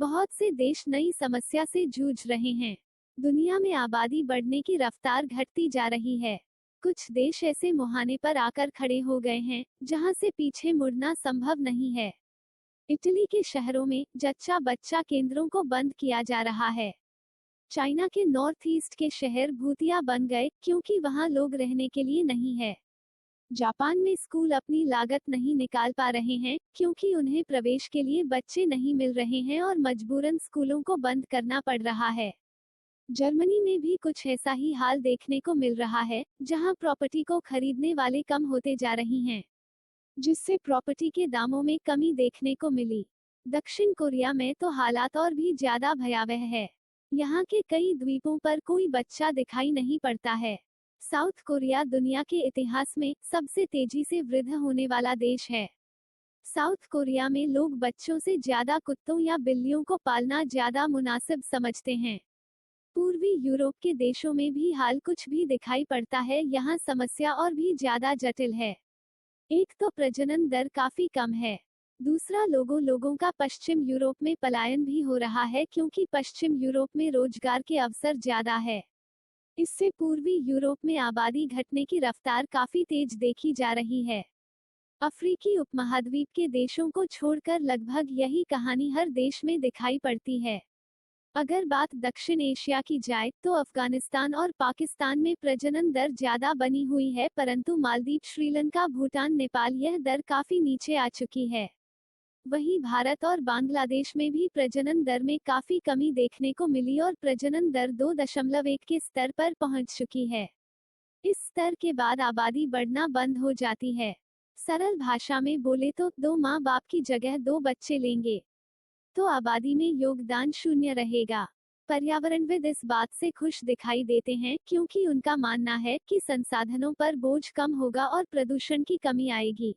बहुत से देश नई समस्या से जूझ रहे हैं। दुनिया में आबादी बढ़ने की रफ्तार घटती जा रही है। कुछ देश ऐसे मुहाने पर आकर खड़े हो गए हैं जहां से पीछे मुड़ना संभव नहीं है। इटली के शहरों में जच्चा बच्चा केंद्रों को बंद किया जा रहा है। चाइना के नॉर्थ ईस्ट के शहर भूतिया बन गए क्योंकि वहां लोग रहने के लिए नहीं है। जापान में स्कूल अपनी लागत नहीं निकाल पा रहे हैं क्योंकि उन्हें प्रवेश के लिए बच्चे नहीं मिल रहे हैं और मजबूरन स्कूलों को बंद करना पड़ रहा है। जर्मनी में भी कुछ ऐसा ही हाल देखने को मिल रहा है, जहां प्रॉपर्टी को खरीदने वाले कम होते जा रही हैं, जिससे प्रॉपर्टी के दामों में कमी देखने को मिली। दक्षिण कोरिया में तो हालात और भी ज्यादा भयावह है। यहाँ के कई द्वीपों पर कोई बच्चा दिखाई नहीं पड़ता है। साउथ कोरिया दुनिया के इतिहास में सबसे तेजी से वृद्धि होने वाला देश है। साउथ कोरिया में लोग बच्चों से ज्यादा कुत्तों या बिल्लियों को पालना ज्यादा मुनासिब समझते हैं। पूर्वी यूरोप के देशों में भी हाल कुछ भी दिखाई पड़ता है। यहाँ समस्या और भी ज्यादा जटिल है। एक तो प्रजनन दर काफी कम है। दूसरा लोगों का पश्चिम यूरोप में पलायन भी हो रहा है क्योंकि पश्चिम यूरोप में रोजगार के अवसर ज्यादा है। इससे पूर्वी यूरोप में आबादी घटने की रफ्तार काफी तेज देखी जा रही है। अफ्रीकी उपमहाद्वीप के देशों को छोड़कर लगभग यही कहानी हर देश में दिखाई पड़ती है। अगर बात दक्षिण एशिया की जाए तो अफगानिस्तान और पाकिस्तान में प्रजनन दर ज्यादा बनी हुई है, परंतु मालदीव, श्रीलंका, भूटान, नेपाल यह दर काफी नीचे आ चुकी है। वहीं भारत और बांग्लादेश में भी प्रजनन दर में काफी कमी देखने को मिली और प्रजनन दर 2.1 के स्तर पर पहुंच चुकी है। इस स्तर के बाद आबादी बढ़ना बंद हो जाती है। सरल भाषा में बोले तो 2 माँ बाप की जगह 2 बच्चे लेंगे तो आबादी में योगदान शून्य रहेगा। पर्यावरणविद इस बात से खुश दिखाई देते हैं क्योंकि उनका मानना है कि संसाधनों पर बोझ कम होगा और प्रदूषण की कमी आएगी।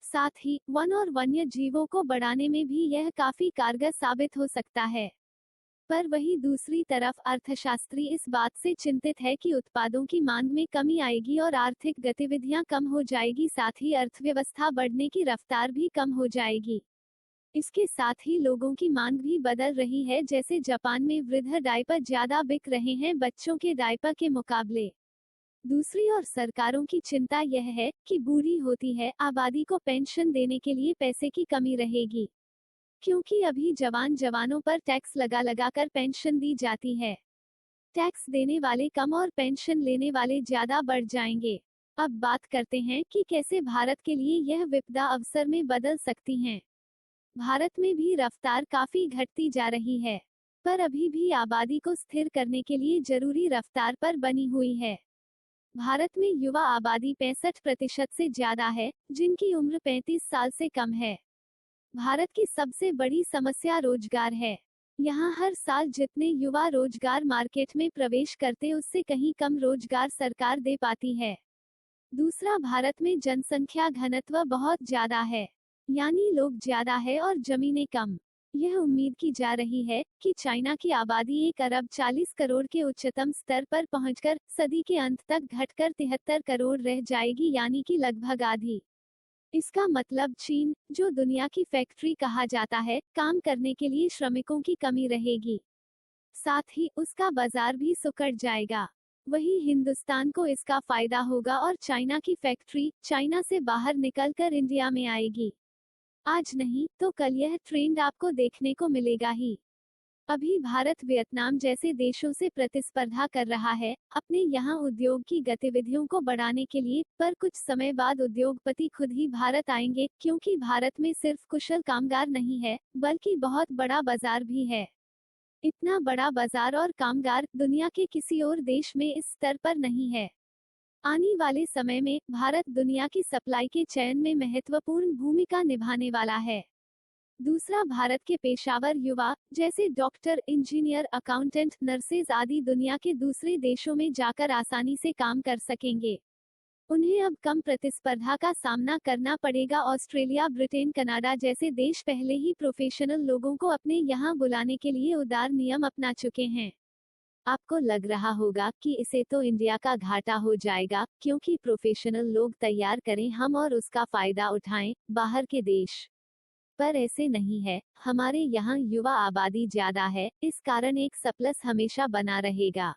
साथ ही वन और वन्य जीवों को बढ़ाने में भी यह काफी कारगर साबित हो सकता है। पर वही दूसरी तरफ अर्थशास्त्री इस बात से चिंतित है कि उत्पादों की मांग में कमी आएगी और आर्थिक गतिविधियां कम हो जाएगी, साथ ही अर्थव्यवस्था बढ़ने की रफ्तार भी कम हो जाएगी। इसके साथ ही लोगों की मांग भी बदल रही है, जैसे जापान में वृद्ध डायपर ज्यादा बिक रहे हैं बच्चों के डायपर के मुकाबले। दूसरी ओर सरकारों की चिंता यह है कि बूढ़ी होती है आबादी को पेंशन देने के लिए पैसे की कमी रहेगी, क्योंकि अभी जवानों पर टैक्स लगा कर पेंशन दी जाती है। टैक्स देने वाले कम और पेंशन लेने वाले ज्यादा बढ़ जाएंगे। अब बात करते हैं कि कैसे भारत के लिए यह विपदा अवसर में बदल सकती हैं। भारत में भी रफ्तार काफी घटती जा रही है, पर अभी भी आबादी को स्थिर करने के लिए जरूरी रफ्तार पर बनी हुई है। भारत में युवा आबादी 65% से ज्यादा है, जिनकी उम्र 35 साल से कम है। भारत की सबसे बड़ी समस्या रोजगार है। यहाँ हर साल जितने युवा रोजगार मार्केट में प्रवेश करते उससे कहीं कम रोजगार सरकार दे पाती है। दूसरा, भारत में जनसंख्या घनत्व बहुत ज्यादा है, यानी लोग ज्यादा है और जमीनें कम। यह उम्मीद की जा रही है कि चाइना की आबादी 1 अरब 40 करोड़ के उच्चतम स्तर पर पहुंचकर सदी के अंत तक घटकर 73 करोड़ रह जाएगी, यानी कि लगभग आधी। इसका मतलब चीन, जो दुनिया की फैक्ट्री कहा जाता है, काम करने के लिए श्रमिकों की कमी रहेगी। साथ ही उसका बाजार भी सिकुड़ जाएगा। वही हिंदुस्तान को इसका फायदा होगा और चाइना की फैक्ट्री चाइना से बाहर निकलकर इंडिया में आएगी। आज नहीं तो कल यह ट्रेंड आपको देखने को मिलेगा ही। अभी भारत वियतनाम जैसे देशों से प्रतिस्पर्धा कर रहा है अपने यहाँ उद्योग की गतिविधियों को बढ़ाने के लिए, पर कुछ समय बाद उद्योगपति खुद ही भारत आएंगे, क्योंकि भारत में सिर्फ कुशल कामगार नहीं है बल्कि बहुत बड़ा बाजार भी है। इतना बड़ा बाजार और कामगार दुनिया के किसी और देश में इस स्तर पर नहीं है। आने वाले समय में भारत दुनिया की सप्लाई के चयन में महत्वपूर्ण भूमिका निभाने वाला है। दूसरा, भारत के पेशावर युवा जैसे डॉक्टर, इंजीनियर, अकाउंटेंट, नर्सेज आदि दुनिया के दूसरे देशों में जाकर आसानी से काम कर सकेंगे। उन्हें अब कम प्रतिस्पर्धा का सामना करना पड़ेगा। ऑस्ट्रेलिया, ब्रिटेन, कनाडा जैसे देश पहले ही प्रोफेशनल लोगों को अपने यहाँ बुलाने के लिए उदार नियम अपना चुके हैं। आपको लग रहा होगा कि इसे तो इंडिया का घाटा हो जाएगा, क्योंकि प्रोफेशनल लोग तैयार करें हम और उसका फायदा उठाएं बाहर के देश। पर ऐसे नहीं है, हमारे यहाँ युवा आबादी ज्यादा है, इस कारण एक सरप्लस हमेशा बना रहेगा।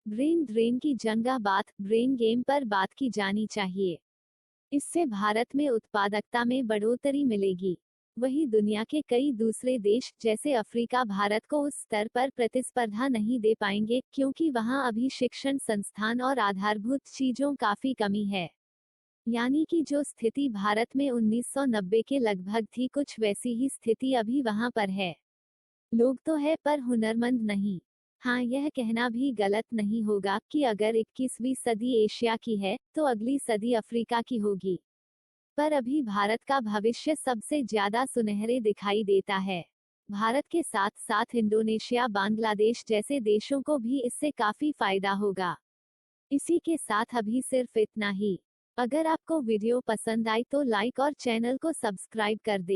ब्रेन ड्रेन की जगह ब्रेन गेम पर बात की जानी चाहिए। इससे भारत में उत्पादकता में बढ़ोतरी मिलेगी। वहीं दुनिया के कई दूसरे देश जैसे अफ्रीका भारत को उस स्तर पर प्रतिस्पर्धा नहीं दे पाएंगे, क्योंकि वहां अभी शिक्षण संस्थान और आधारभूत चीजों काफी कमी है। यानी कि जो स्थिति भारत में 1990 के लगभग थी, कुछ वैसी ही स्थिति अभी वहां पर है। लोग तो है पर हुनरमंद नहीं। हाँ, यह कहना भी गलत नहीं होगा कि अगर 21वीं सदी एशिया की है, तो अगली सदी अफ्रीका की होगी। पर अभी भारत का भविष्य सबसे ज्यादा सुनहरे दिखाई देता है। भारत के साथ साथ इंडोनेशिया, बांग्लादेश जैसे देशों को भी इससे काफी फायदा होगा। इसी के साथ अभी सिर्फ इतना ही। अगर आपको वीडियो पसंद आई तो लाइक और चैनल को सब्सक्राइब कर दें।